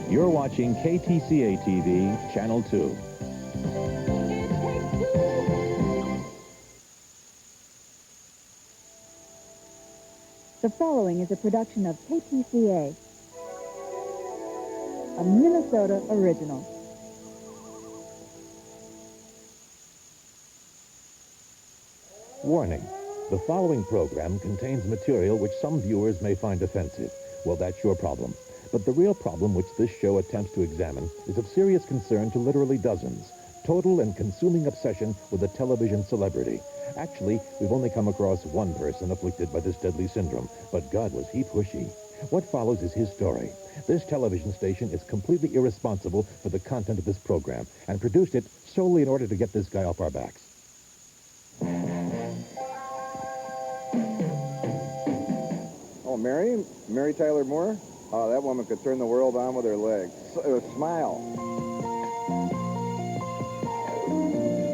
You're watching KTCA TV, Channel 2. The following is a production of KTCA, a Minnesota original. Warning. The following program contains material which some viewers may find offensive. Well, that's your problem. But the real problem which this show attempts to examine is of serious concern to literally dozens. Total and consuming obsession with a television celebrity. Actually, we've only come across one person afflicted by this deadly syndrome, but God was he pushy. What follows is his story. This television station is completely irresponsible for the content of this program and produced it solely in order to get this guy off our backs. Oh, Mary Tyler Moore? Oh, that woman could turn the world on with her legs. Smile.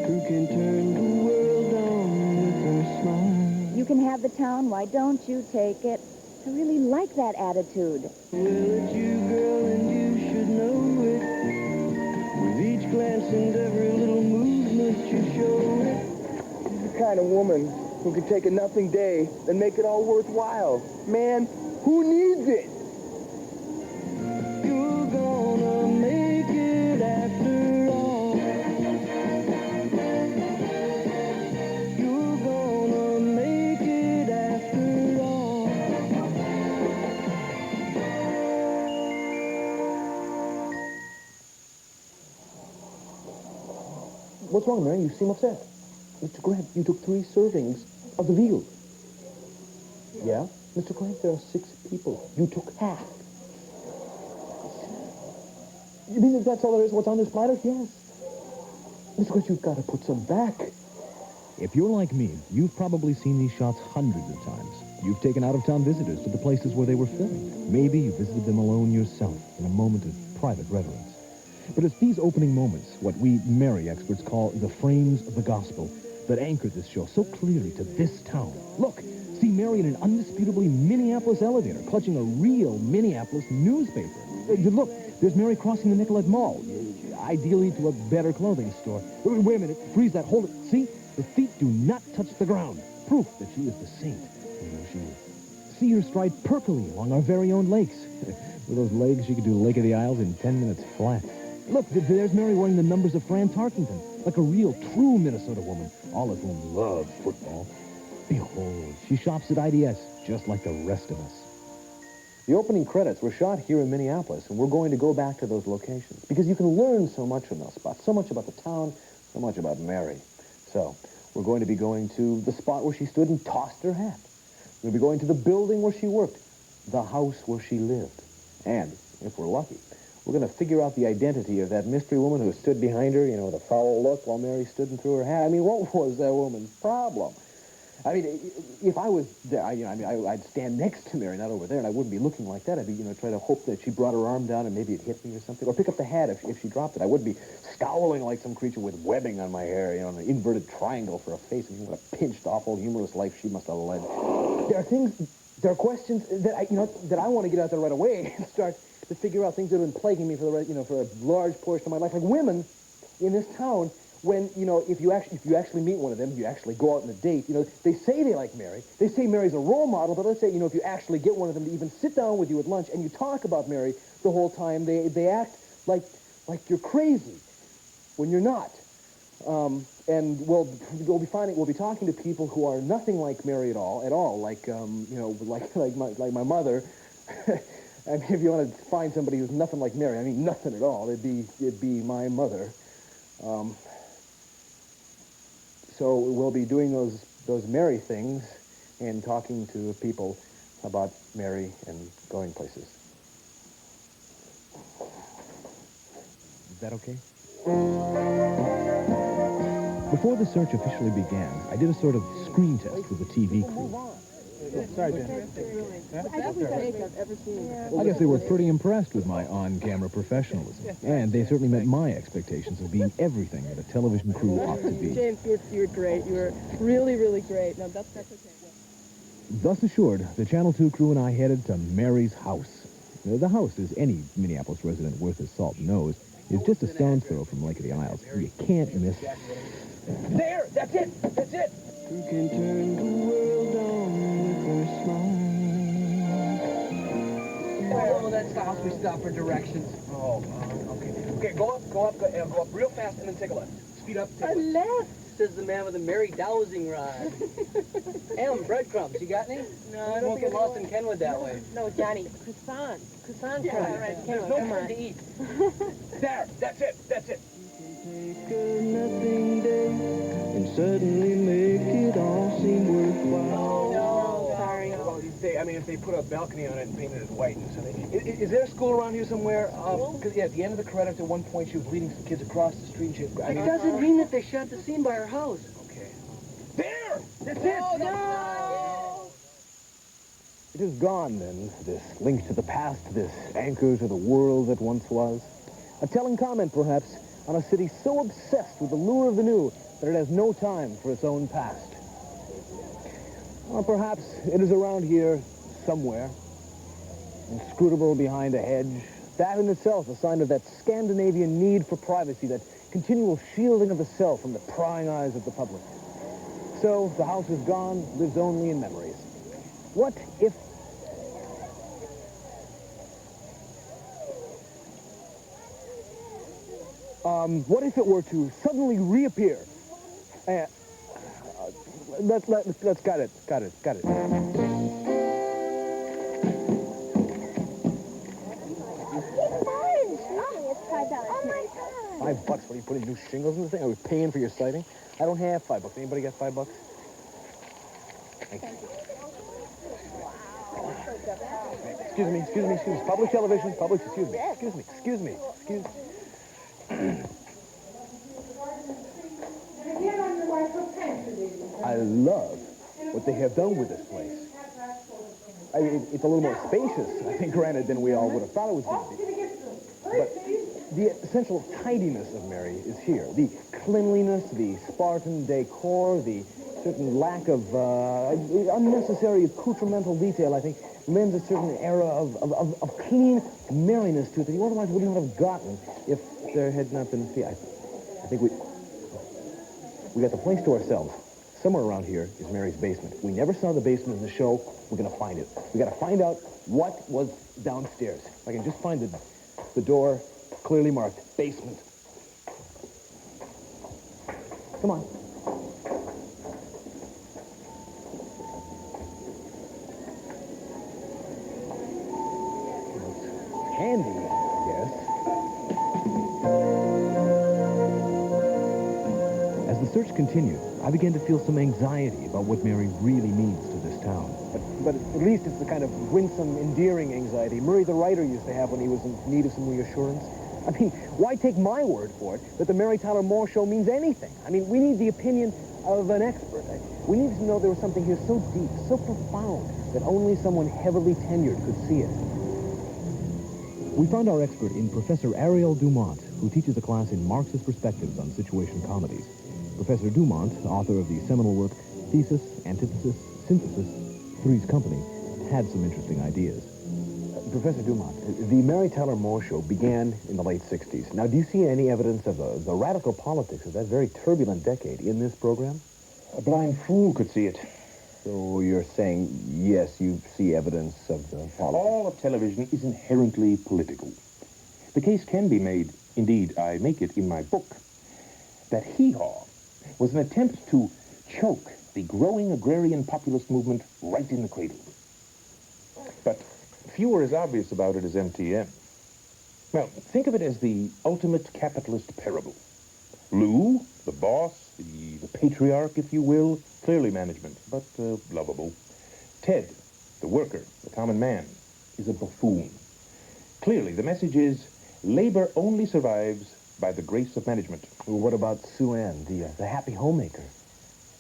Who can turn the world on with her smile? You can have the town, why don't you take it? I really like that attitude. Well, it's you, girl, and you should know it. With each glance and every little movement you show it. She's the kind of woman who can take a nothing day and make it all worthwhile. Man, who needs it? You're gonna make it after all. You're gonna make it after all. What's wrong, Mary? You seem upset. Mr. Grant, you took 3 servings of the veal. Yeah? Mr. Grant, there are 6 people. You took half. You mean that's all there is? What's on this platter? Yes. Mr. Grant, you've got to put some back. If you're like me, you've probably seen these shots hundreds of times. You've taken out-of-town visitors to the places where they were filmed. Maybe you visited them alone yourself in a moment of private reverence. But it's these opening moments, what we Mary experts call the frames of the gospel, that anchor this show so clearly to this town. Look, see Mary in an undisputably Minneapolis elevator, clutching a real Minneapolis newspaper. Look, there's Mary crossing the Nicollet Mall, ideally to a better clothing store. Wait a minute, freeze that, hold it. See, her feet do not touch the ground. Proof that she is the saint. See her stride perkily along our very own lakes. With those legs, she could do Lake of the Isles in 10 minutes flat. Look, there's Mary wearing the numbers of Fran Tarkington, like a real, true Minnesota woman, all of whom love football. Behold, she shops at IDS, just like the rest of us. The opening credits were shot here in Minneapolis, and we're going to go back to those locations, because you can learn so much from those spots, so much about the town, so much about Mary. So, we're going to be going to the spot where she stood and tossed her hat. We're going to be going to the building where she worked, the house where she lived. And, if we're lucky, we're going to figure out the identity of that mystery woman who stood behind her, you know, with a foul look while Mary stood and threw her hat. I mean, what was that woman's problem? I mean, if I was there, I'd stand next to Mary, not over there, and I wouldn't be looking like that. I'd be, try to hope that she brought her arm down and maybe it hit me or something, or pick up the hat if she dropped it. I wouldn't be scowling like some creature with webbing on my hair, an inverted triangle for a face. What a pinched, awful, humorless life she must have led. There are questions that I want to get out there right away and start to figure out things that have been plaguing me for a large portion of my life. Like women in this town, when, if you actually meet one of them, you actually go out on a date, they say they like Mary. They say Mary's a role model, but let's say, if you actually get one of them to even sit down with you at lunch and you talk about Mary the whole time, they act like you're crazy when you're not. And we'll be talking to people who are nothing like Mary at all, like my mother. I mean, if you want to find somebody who's nothing like Mary, I mean, nothing at all, it'd be my mother. So we'll be doing those Mary things and talking to people about Mary and going places. Is that okay? Before the search officially began, I did a sort of screen test with the TV crew. Sorry, Dan. I guess they were pretty impressed with my on-camera professionalism, and they certainly met my expectations of being everything that a television crew ought to be. James, you were great. You were really, really great. No, that's okay. Thus assured, the Channel 2 crew and I headed to Mary's house. The house, as any Minneapolis resident worth his salt knows, is just a stone's throw from Lake of the Isles. You can't miss it. There! That's it! That's it! Who can turn the world on with her smile? Oh, that's the house we stopped for directions. Oh, okay. Okay, go up real fast and then take a left. Speed up, take a left. Says the man with the merry dowsing rod. Em, breadcrumbs, you got any? No, I Won't don't get think lost in Kenwood that way. No, Johnny, croissant crumbs. There's no time to eat. There! That's it! That's it! Take a nothing day and suddenly make it all seem worthwhile. No, sorry. Well, if they put a balcony on it and painted it white and something. Is there a school around here somewhere? Because, at the end of the credits, at one point, she was leading some kids across the street. It doesn't mean that they shot the scene by her house. Okay. There! That's it! No! It is gone, then, this link to the past, this anchor to the world that once was. A telling comment, perhaps, on a city so obsessed with the lure of the new that it has no time for its own past. Or perhaps it is around here somewhere, inscrutable behind a hedge. That in itself a sign of that Scandinavian need for privacy, that continual shielding of the self from the prying eyes of the public. So the house is gone, lives only in memories. What if... what if it were to suddenly reappear? Let's got it. Orange! Oh, it's $5. Oh, my God. $5? What, are you putting new shingles in the thing? Are we paying for your siding? I don't have $5. Anybody got $5? Thank you. Excuse me. Public television, excuse me. I love what they have done with this place. I mean, it's a little more spacious, I think, granted, than we all would have thought it was going to be. But the essential tidiness of Mary is here. The cleanliness, the Spartan decor, the certain lack of unnecessary accoutramental detail, I think, lends a certain era of clean merriness to it that you otherwise would not have gotten if there had not been... See, I think we got the place to ourselves. Somewhere around here is Mary's basement. We never saw the basement in the show. We're going to find it. We got to find out what was downstairs. If I can just find the door clearly marked, basement. Come on. It's handy, I guess. As the search continued, I began to feel some anxiety about what Mary really means to this town. But at least it's the kind of winsome, endearing anxiety Murray the writer used to have when he was in need of some reassurance. I mean, why take my word for it that the Mary Tyler Moore Show means anything? I mean, we need the opinion of an expert. We need to know there was something here so deep, so profound, that only someone heavily tenured could see it. We found our expert in Professor Ariel Dumont, who teaches a class in Marxist Perspectives on Situation Comedies. Professor Dumont, author of the seminal work Thesis, Antithesis, Synthesis, Three's Company, had some interesting ideas. Professor Dumont, the Mary Tyler Moore Show began in the late 60s. Now, do you see any evidence of the radical politics of that very turbulent decade in this program? A blind fool could see it. So you're saying, yes, you see evidence of the politics? All of television is inherently political. The case can be made, indeed, I make it in my book, that Hee-Haw was an attempt to choke the growing agrarian populist movement right in the cradle. But few are as obvious about it as MTM. Well, think of it as the ultimate capitalist parable. Lou, the boss, the patriarch, if you will, clearly management, but lovable. Ted, the worker, the common man, is a buffoon. Clearly, the message is, labor only survives by the grace of management. Well, what about Sue Ann, the happy homemaker?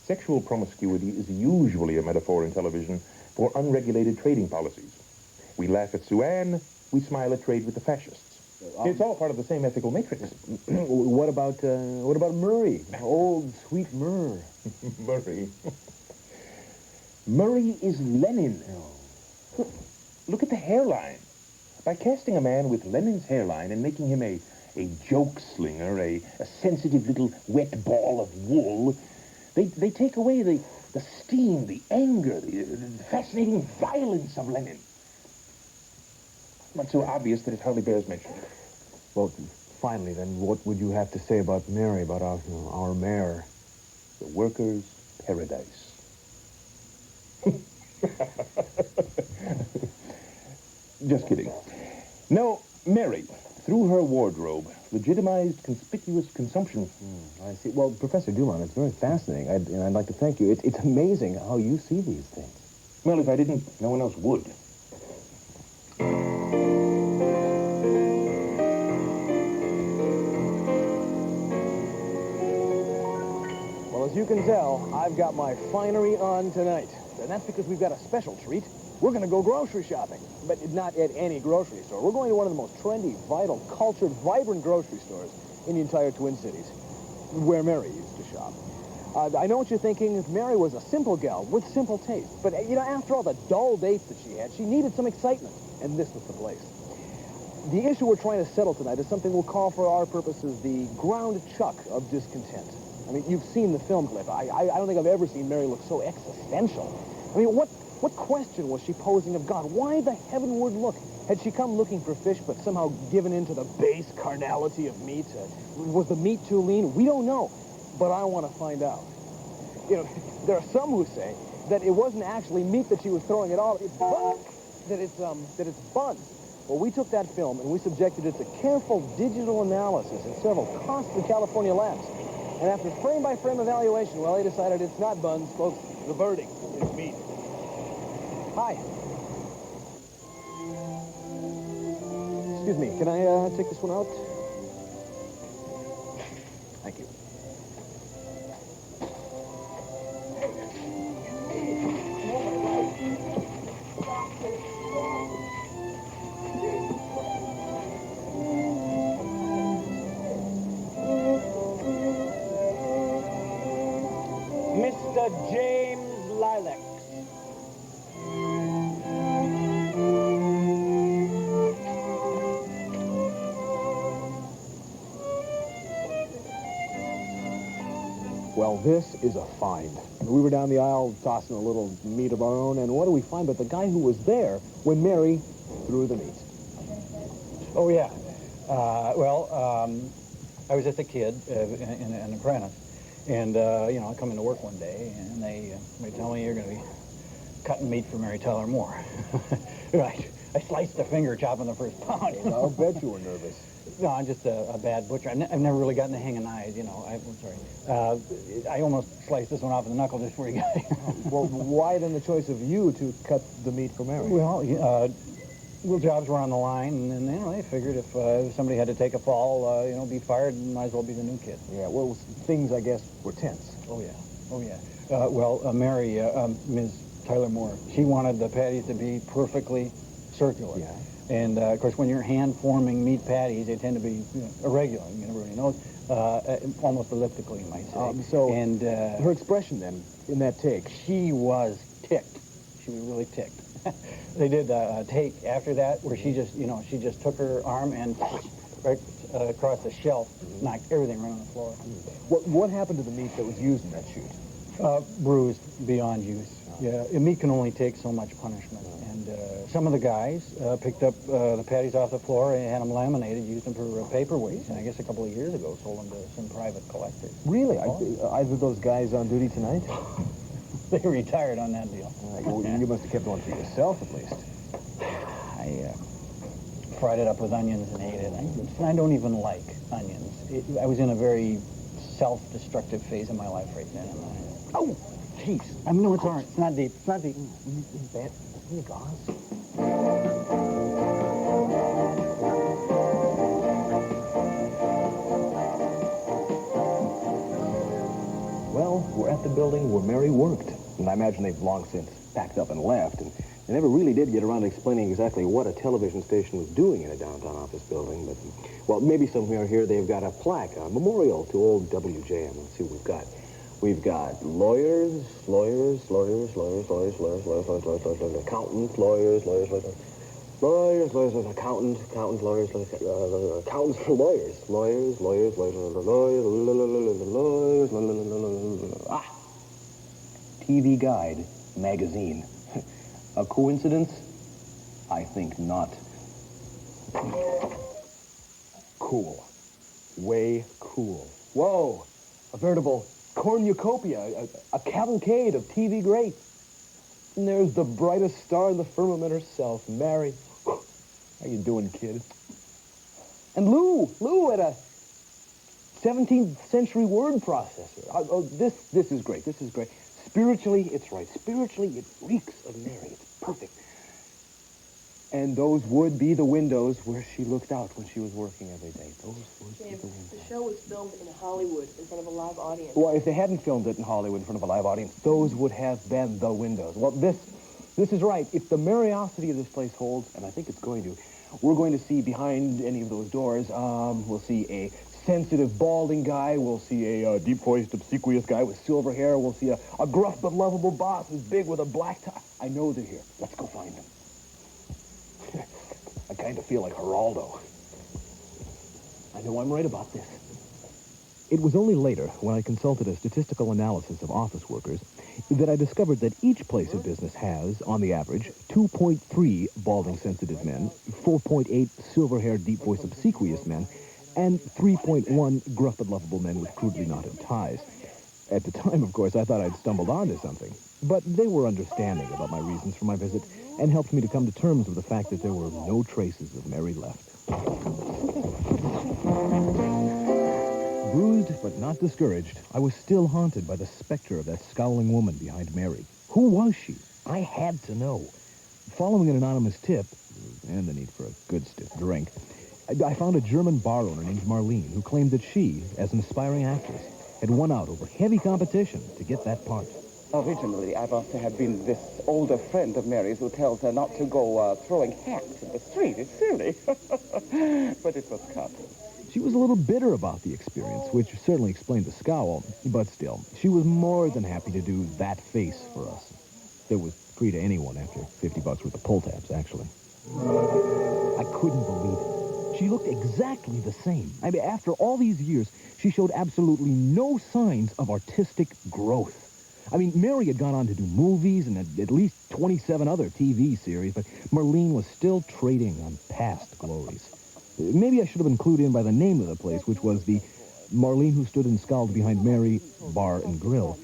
Sexual promiscuity is usually a metaphor in television for unregulated trading policies. We laugh at Sue Ann, we smile at trade with the fascists. It's all part of the same ethical matrix. What about Murray? Old, sweet Murr. Murray. Murray is Lenin. Look at the hairline. By casting a man with Lenin's hairline and making him a joke slinger, a sensitive little wet ball of wool, they take away the steam, the anger, the fascinating violence of Lenin. Not so obvious that it hardly bears mention. Well, finally, then, what would you have to say about Mary, about our mayor? The workers' paradise. Just kidding. No, Mary, through her wardrobe, legitimized conspicuous consumption. I see. Well, Professor Dumont, it's very fascinating, and I'd like to thank you. It's amazing how you see these things. Well, if I didn't, no one else would. Well, as you can tell, I've got my finery on tonight. And that's because we've got a special treat. We're going to go grocery shopping, but not at any grocery store. We're going to one of the most trendy, vital, cultured, vibrant grocery stores in the entire Twin Cities, where Mary used to shop. I know what you're thinking. Mary was a simple gal with simple taste. But, after all the dull dates that she had, she needed some excitement, and this was the place. The issue we're trying to settle tonight is something we'll call for our purposes the ground chuck of discontent. I mean, you've seen the film clip. I don't think I've ever seen Mary look so existential. I mean, what question was she posing of God? Why the heavenward look? Had she come looking for fish, but somehow given in to the base carnality of meat? Was the meat too lean? We don't know, but I want to find out. There are some who say that it wasn't actually meat that she was throwing at all. That it's buns. Well, we took that film and we subjected it to careful digital analysis in several costly California labs. And after frame-by-frame evaluation, well, they decided it's not buns, folks. The verdict is meat. Hi. Excuse me, can I take this one out? Thank you. Mr. James Lileks. Well, this is a find. We were down the aisle tossing a little meat of our own, and what do we find but the guy who was there when Mary threw the meat? Oh, yeah. I was just a kid, an apprentice. And, I come into work one day, and they tell me you're going to be cutting meat for Mary Tyler Moore. Right. I sliced a finger chopping the first pound. I'll bet you were nervous. No, I'm just a bad butcher. I've never really gotten the hang of knives, I'm sorry. I almost sliced this one off of the knuckle just before he got here. Well, why then the choice of you to cut the meat for Mary? Well, jobs were on the line, and they figured if somebody had to take a fall, be fired, might as well be the new kid. Yeah, well, things, I guess, were tense. Oh, yeah. Mary, Ms. Tyler Moore, she wanted the patties to be perfectly circular. Yeah. And, of course, when you're hand-forming meat patties, they tend to be irregular. Everybody knows. Almost elliptical, you might say. Her expression, then, in that take? She was ticked. She was really ticked. They did a take after that where she just took her arm and right across the shelf, knocked everything right on the floor. What happened to the meat that was used in that shoot? Bruised beyond use. Yeah, meat can only take so much punishment. And some of the guys picked up the patties off the floor and had them laminated, used them for paperweights. And I guess a couple of years ago sold them to some private collectors. Really? Either of those guys on duty tonight? They retired on that deal. Well, you must have kept one for yourself, at least. I fried it up with onions and ate it. I don't even like onions. I was in a very self-destructive phase of my life right then. Oh, jeez. I mean, no, it's all right. It's not deep. It's not deep. Bad. Oh, gosh. Well, we're at the building where Mary worked. And I imagine they've long since packed up and left. And they never really did get around to explaining exactly what a television station was doing in a downtown office building. But, well, maybe somewhere here they've got a plaque, a memorial to old WJM. Let's see what we've got. We've got lawyers, accountants, lawyers. Lawyers, accountants, lawyers, accountants, lawyers. Ah! TV Guide magazine. A coincidence? I think not. Cool. Way cool. Whoa! A veritable cornucopia, a cavalcade of TV greats. And there's the brightest star in the firmament herself, Mary. How you doing, kid? And Lou had a 17th century word processor. This is great. This is great. Spiritually, it's right. Spiritually, it reeks of Mary. It's perfect. And those would be the windows where she looked out when she was working every day. Those would be the windows. The show was filmed in Hollywood in front of a live audience. Well, if they hadn't filmed it in Hollywood in front of a live audience, those would have been the windows. Well, this is right. If the Mariosity of this place holds, and I think it's going to, we're going to see behind any of those doors, we'll see a sensitive, balding guy. We'll see a deep-voiced, obsequious guy with silver hair. We'll see a gruff but lovable boss who's big with a black tie. I know they're here. Let's go find them. I kind of feel like Geraldo. I know I'm right about this. It was only later, when I consulted a statistical analysis of office workers, that I discovered that each place of business has, on the average, 2.3 balding sensitive men, 4.8 silver-haired, deep-voiced, obsequious men, and 3.1 gruff but lovable men with crudely knotted ties. At the time, of course, I thought I'd stumbled onto something. But they were understanding about my reasons for my visit and helped me to come to terms with the fact that there were no traces of Mary left. Bruised but not discouraged, I was still haunted by the specter of that scowling woman behind Mary. Who was she? I had to know. Following an anonymous tip, and the need for a good stiff drink, I found a German bar owner named Marlene who claimed that she, as an aspiring actress, had won out over heavy competition to get that part. Originally, I was to have been this older friend of Mary's who tells her not to go throwing hats in the street. It's silly. But it was cut. She was a little bitter about the experience, which certainly explained the scowl, but still, she was more than happy to do that face for us. It was free to anyone after $50 worth of pull tabs, actually. I couldn't believe it. She looked exactly the same. I mean, after all these years, she showed absolutely no signs of artistic growth. I mean, Mary had gone on to do movies and at least 27 other TV series, but Marlene was still trading on past glories. Maybe I should have been clued in by the name of the place, which was the Marlene Who Stood and Scowled Behind Mary Bar and Grill.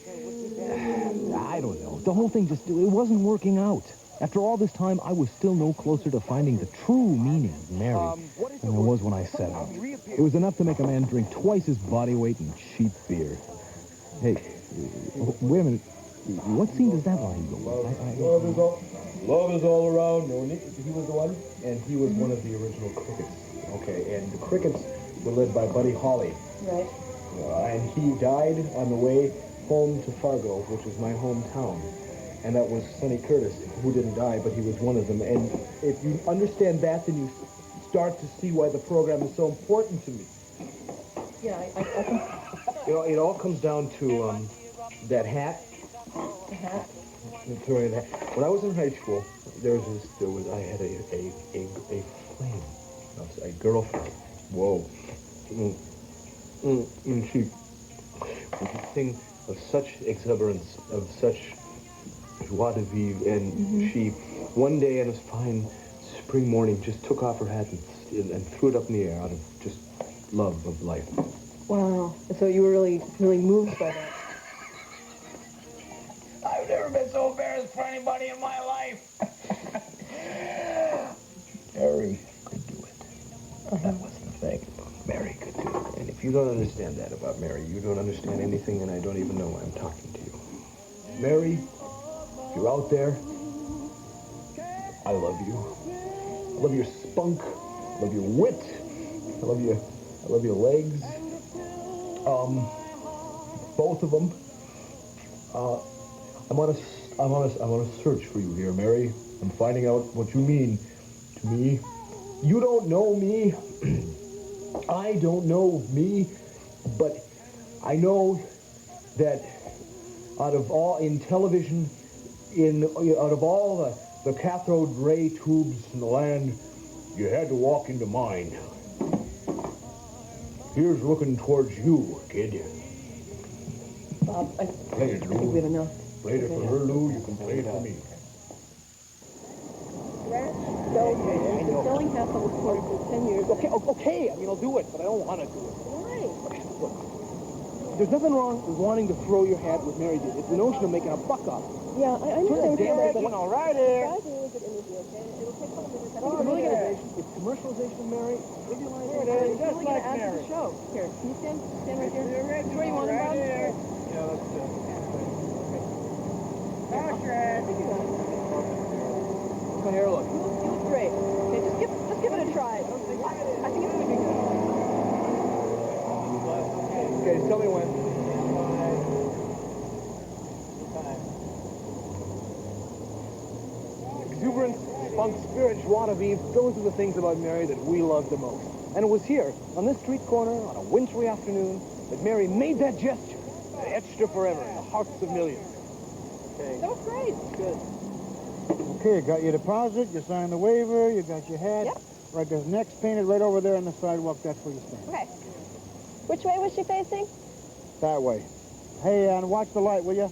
I don't know. The whole thing just, it wasn't working out. After all this time, I was still no closer to finding the true meaning of Mary than I was when I set out. It was enough to make a man drink twice his body weight in cheap beer. Hey, wait a minute. What scene does that line go with? Love is all around. No, Nick, he was the one, and he was one of the original Crickets. Okay, and the Crickets were led by Buddy Holly. Right. And he died on the way home to Fargo, which is my hometown. And that was Sonny Curtis, who didn't die, but he was one of them. And if you understand that, then you start to see why the program is so important to me. Yeah, I can... You know, it all comes down to that hat. The hat? When I was in high school, I had a flame, a girlfriend. Whoa. And she would sing of such exuberance, of such joie de vivre, and she, one day on a fine spring morning, just took off her hat and threw it up in the air out of just love of life. Wow. And so you were really, really moved by that. I've never been so embarrassed for anybody in my life. Mary could do it. That was the thing. Mary could do it. And if you don't understand that about Mary, you don't understand anything, and I don't even know why I'm talking to you. Mary, if you're out there, I love you. I love your spunk. I love your wit. I love your legs. Both of them. I'm on a search for you here, Mary. I'm finding out what you mean to me. You don't know me. I don't know me, but I know that out of all in television, out of all the cathode ray tubes in the land, you had to walk into mine. Here's looking towards you, kid. Bob, I Play it, think we have Lou. enough. Played it for her, Lou. You can play it for me. Selling half of the court for 10 years. Okay, I mean, I'll do it, but I don't want to do it. Why? Look, there's nothing wrong with wanting to throw your hat with Mary did. It's the notion of making a buck off. Yeah, I understand. All right, here. Try to use it in this deal, okay? It'll take a couple minutes. I think It's commercialization, Mary. Here it is, just like Mary. To the show. Here, can you stand right here? Where do you want him, Bob? Yeah, let's do it. My hair look. You look great. Okay, just give it a try. I think it's gonna be good. Okay, tell me when. Exuberance, spunk, spirit, joie de vivre, those are the things about Mary that we love the most. And it was here, on this street corner, on a wintry afternoon, that Mary made that gesture that etched her forever in the hearts of millions. Okay. That was great. Good. Okay, you got your deposit, you signed the waiver, you got your hat. Yep. Right, there's next painted right over there on the sidewalk. That's where you stand. Okay. Which way was she facing? That way. Hey, and watch the light, will you?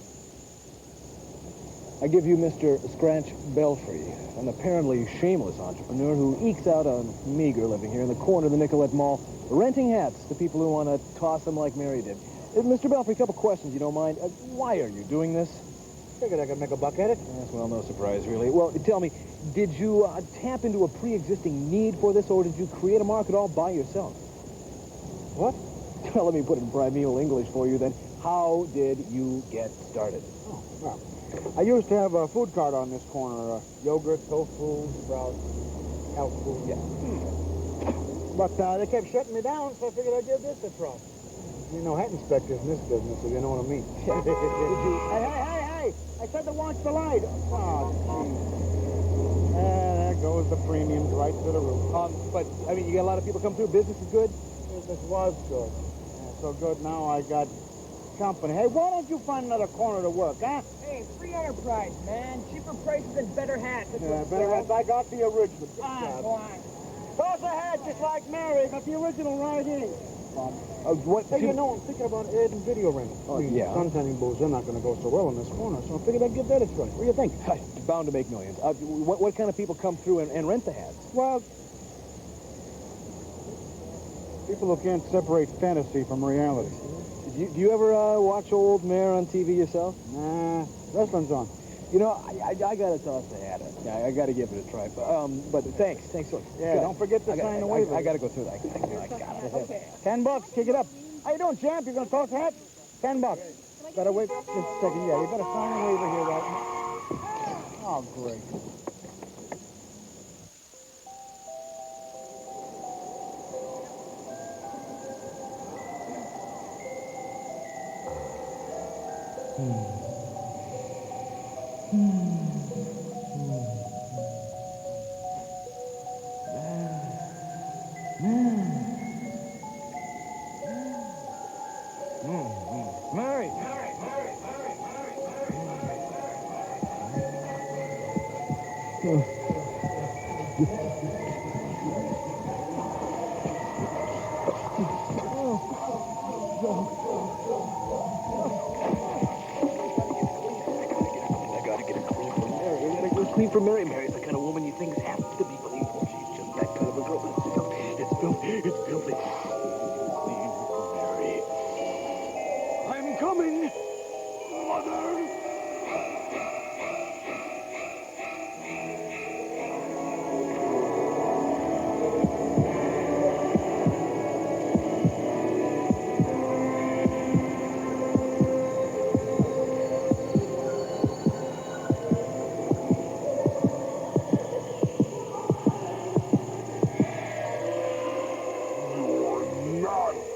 I give you Mr. Scratch Belfry, an apparently shameless entrepreneur who ekes out a meager living here in the corner of the Nicolette Mall, renting hats to people who want to toss them like Mary did. Mr. Belfry, a couple questions, you don't mind. Why are you doing this? Figured I could make a buck at it. Yes, well, no surprise, really. Well, tell me, did you tap into a pre-existing need for this, or did you create a market all by yourself? What? Well, let me put it in primeval English for you, then. How did you get started? Oh, well, I used to have a food cart on this corner. Yogurt, tofu, sprouts, health food. Yeah. But they kept shutting me down, so I figured I'd give this a try. You know, hat inspectors in this business, if you know what I mean. Hey! I said to watch the light. Oh, jeez. There goes the premiums right to the roof. But, I mean, you got a lot of people come through. Business is good? Business was good. Yeah, so good now I got company. Hey, why don't you find another corner to work, huh? Hey, free enterprise, man. Cheaper prices and better hats. Yeah, better hats. I got the original. Go on. Toss a hat just like Mary. Got the original right here. What? Hey, you know, I'm thinking about adding video rentals. Oh, yeah. Sun-tanning booths, they're not going to go so well in this corner, so I figured I'd give that a try. What do you think? Bound to make millions. What kind of people come through and rent the hats? Well, people who can't separate fantasy from reality. Do you ever watch old Mare on TV yourself? Nah, wrestling's on. You know, I got to toss the hat. I got to give it a try. But thanks. Look. Yeah, don't forget to sign the waiver. I got to go through that. I got it. Okay. $10, kick it up. How you doing, champ? You gonna toss a hat? $10. Better wait just a second. Yeah, you better sign the waiver here right now. Oh, great. Mary. Clean for Mary. Mary's the kind of woman you think has to be believable. She's just that kind of a girl. It's filthy. Clean for Mary. I'm coming, Mother.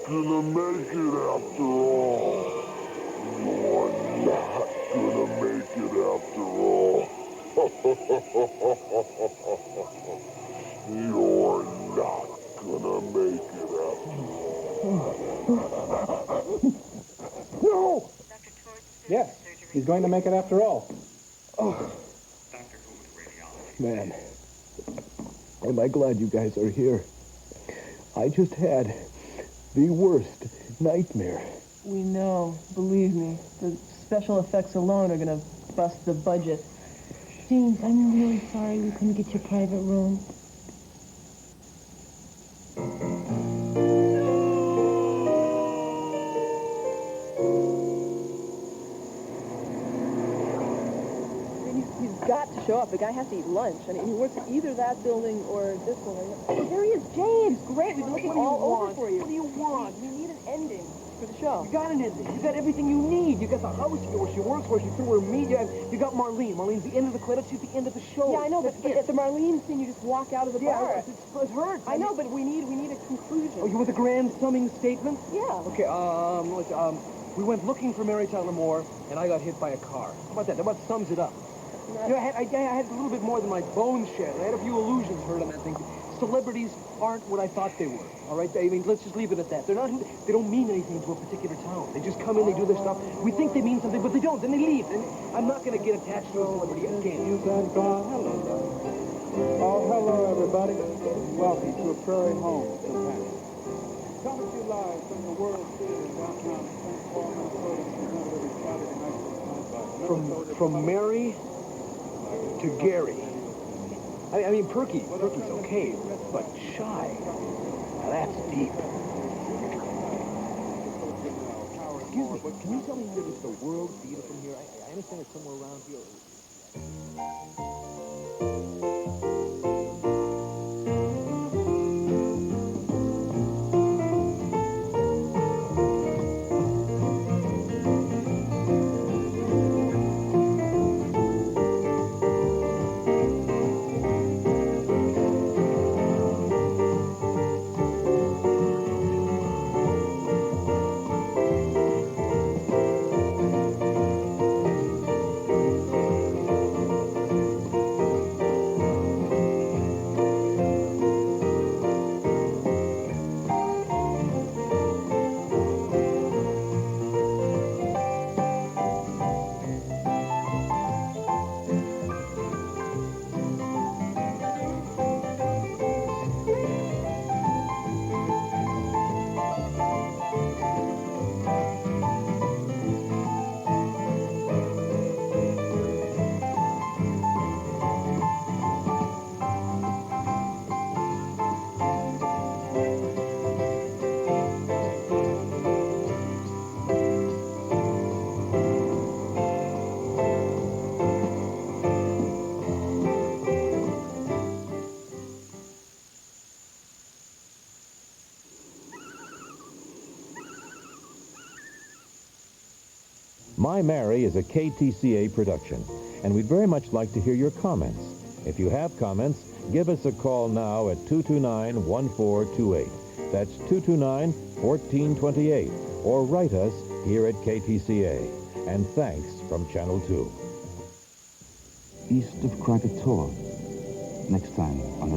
Gonna make it after all. You're not gonna make it after all. You're not gonna make it after all. No! Yes, he's going to make it after all. Oh. Man, am I glad you guys are here. I just had the worst nightmare. We know. Believe me. The special effects alone are gonna bust the budget. James, I'm really sorry we couldn't get you a private room. He's got to show up. The guy has to eat lunch. I mean, he works at either that building or this building. Oh, there he is, James. Great. We've been looking all over for you. What do you want? We need an ending for the show. You got an ending. You got everything you need. You got the house where she works, where she's through her media. You got Marlene. Marlene's the end of the credits. She's the end of the show. Yeah, I know, but at the Marlene scene, you just walk out of the bar. It hurts. I know, but we need a conclusion. Oh, you want the grand summing statement? Yeah. Okay, we went looking for Mary Tyler Moore, and I got hit by a car. How about that? That about sums it up. You know, I had a little bit more than my bones shed. I had a few illusions hurt on that thing. Celebrities aren't what I thought they were, all right? I mean, let's just leave it at that. They don't mean anything to a particular town. They just come in, they do their stuff. We think they mean something, but they don't. Then they leave. And I'm not going to get attached to a celebrity again. You can go. Hello, darling. Oh, hello, everybody. Welcome to a prairie home companion. Coming to you live from the World Theater in downtown St. Paul, Minnesota. Every Saturday night From Mary to Gary. I mean, Perky's okay, but shy. Now that's deep. Excuse me, can you tell me how to get the World Theater from here? I understand it's somewhere around here. My Mary is a KTCA production, and we'd very much like to hear your comments. If you have comments, give us a call now at 229-1428. That's 229-1428. Or write us here at KTCA. And thanks from Channel 2. East of Krakatoa. Next time on the